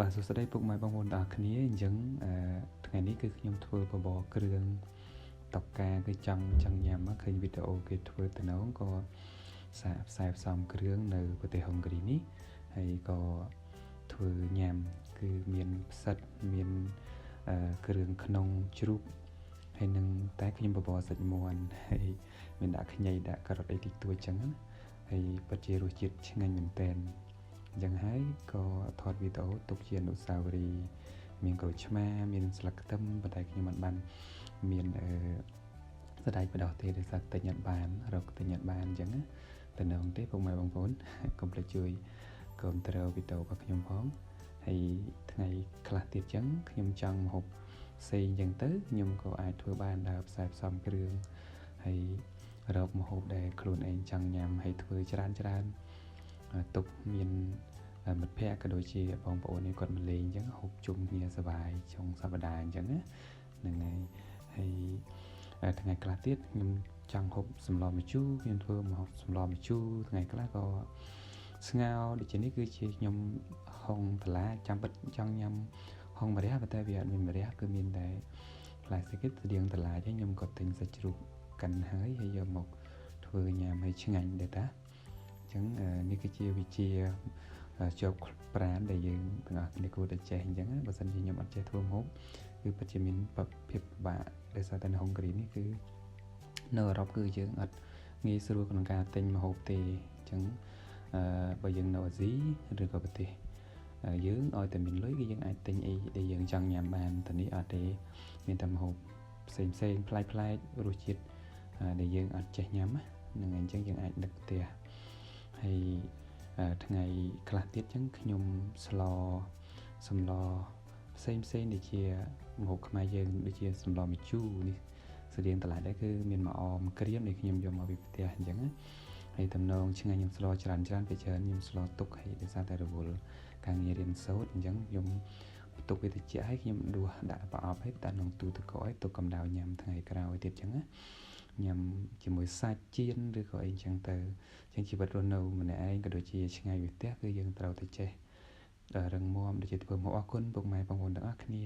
បាទសួស្តីពុកម៉ែបងប្អូនទាំងអស់គ្នាអញ្ចឹងថ្ងៃនេះគឺខ្ញុំធ្វើបបរគ្រឿងតកកាគឺចង់ញ៉ាំឃើញវីដេអូគេធ្វើទៅនោះក៏សាកផ្សាយផ្សំគ្រឿងនៅប្រទេសហុងគ្រីនេះហើយក៏ធ្វើញ៉ាំគឺមានផ្សិតមានគ្រឿងក្នុងជ្រូកហើយនឹងតែខ្ញុំបបរសាច់មាន់ហើយមានដាក់ខ្ញីដាក់ការ៉ុតអីតិចតួចចឹងណាហើយពិតជារសជាតិឆ្ងាញ់មែនតើអញ្ចឹងហើយក៏ថតវីដេអូទុកជាអនុស្សាវរីយ៍មានក្រូចឆ្មាមានស្លឹកខ្ទឹមប៉ុន្តែខ្ញុំមិនបានមានស្ដាយបដោះទេដោយសារទិញអត់បានរកទិញអត់បានអញ្ចឹងណាតែនៅទេពុកម៉ែបងប្អូនកុំភ្លេចជួយគាំទ្រវីដេអូរបស់ខ្ញុំផងហើយថ្ងៃខ្លះទៀតអញ្ចឹងខ្ញុំចង់ម្ហូបផ្សេងអញ្ចឹងទៅខ្ញុំក៏អាចធ្វើបានដើរផ្សាយផ្សំគ្រឿងហើយរកម្ហូបដែលខ្លួនឯងចង់ញ៉ាំហើយធ្វើច្រើនទុកមានមិត្តភ័ក្តិក៏ដូចជាបងប្អូននេះគាត់មកលេងអញ្ចឹងហូបជុំគ្នាសប្បាយចុងសប្តាហ៍អញ្ចឹងណាហ្នឹងហើយថ្ងៃខ្លះទៀតខ្ញុំចង់ហូបសម្លម្ជូរខ្ញុំធ្វើម្ហូបសម្លម្ជូរថ្ងៃខ្លះក៏ស្ងោរដូចជានេះគឺជាខ្ញុំហុងតឡាចាំពិតចង់ញ៉ាំហុងម្រះប៉ុន្តែវាអត់មានម្រះគឺមានតែផ្លែស្គិតស្តៀងតឡាចឹងខ្ញុំក៏ទិញសាច់ជ្រូកកិនហើយយកមកធ្វើញ៉ាំឲ្យឆ្ងាញ់ដែរតាអញ្ចឹងនេះគឺជាវិជាជាប់ប្រាណដែលយើងទាំងអស់គ្នាគួរតែចេះអញ្ចឹងបើសិនជាខ្ញុំអត់ចេះធ្វើម្ហូបគឺពិតជាមានភាពពិបាកដោយសារតែនៅហុងគ្រីនេះគឺនៅអឺរ៉ុបគឺយើងអត់ងាយស្រួលក្នុងការទិញម្ហូបទេអញ្ចឹងបើយើងនៅអាស៊ីឬក៏ប្រទេសយើងឲ្យតែមានលុយគឺយើងអាចទិញអីដែលយើងចង់ញ៉ាំបានតែនេះអត់ទេមានតែម្ហូបផ្សេងប្លែករសជាតិដែលយើងអត់ចេះញ៉ាំហ្នឹងអញ្ចឹងយើងអាចដឹកផ្ទះហើយថ្ងៃខ្លះទៀតអញ្ចឹងខ្ញុំសម្លផ្សេងដូចជាម្ហូបខ្មែរយើងដូចជាសម្លម្ជូរនេះស្តៀងតឡាដែរគឺមានមកអមក្រៀមដែលខ្ញុំយកមកពីផ្ទះអញ្ចឹងហើយតំណងឆ្ងាញ់ខ្ញុំស្លច្រើនពេលច្រើនខ្ញុំស្លទុកហើយដោយសារតែរវល់ការងាររៀនសូត្រអញ្ចឹងខ្ញុំទុកវាតិចហើយខ្ញុំដួសដាក់ប្រអប់ហើយដាក់ក្នុងទូទឹកកកឲ្យទុកកម្ដៅញ៉ាំថ្ងៃក្រោយទៀតអញ្ចឹងណាញ៉ាំជាមួយសាច់ចៀនឬក៏អីអញ្ចឹងទៅអញ្ចឹងជីវិតរស់នៅម្នាក់ឯងក៏ដូចជាឆ្ងាយពីផ្ទះគឺយើងត្រូវតែចេះរឹងមាំដូចជាធ្វើមកអរគុណពុកម៉ែបងប្អូនទាំងអស់គ្នា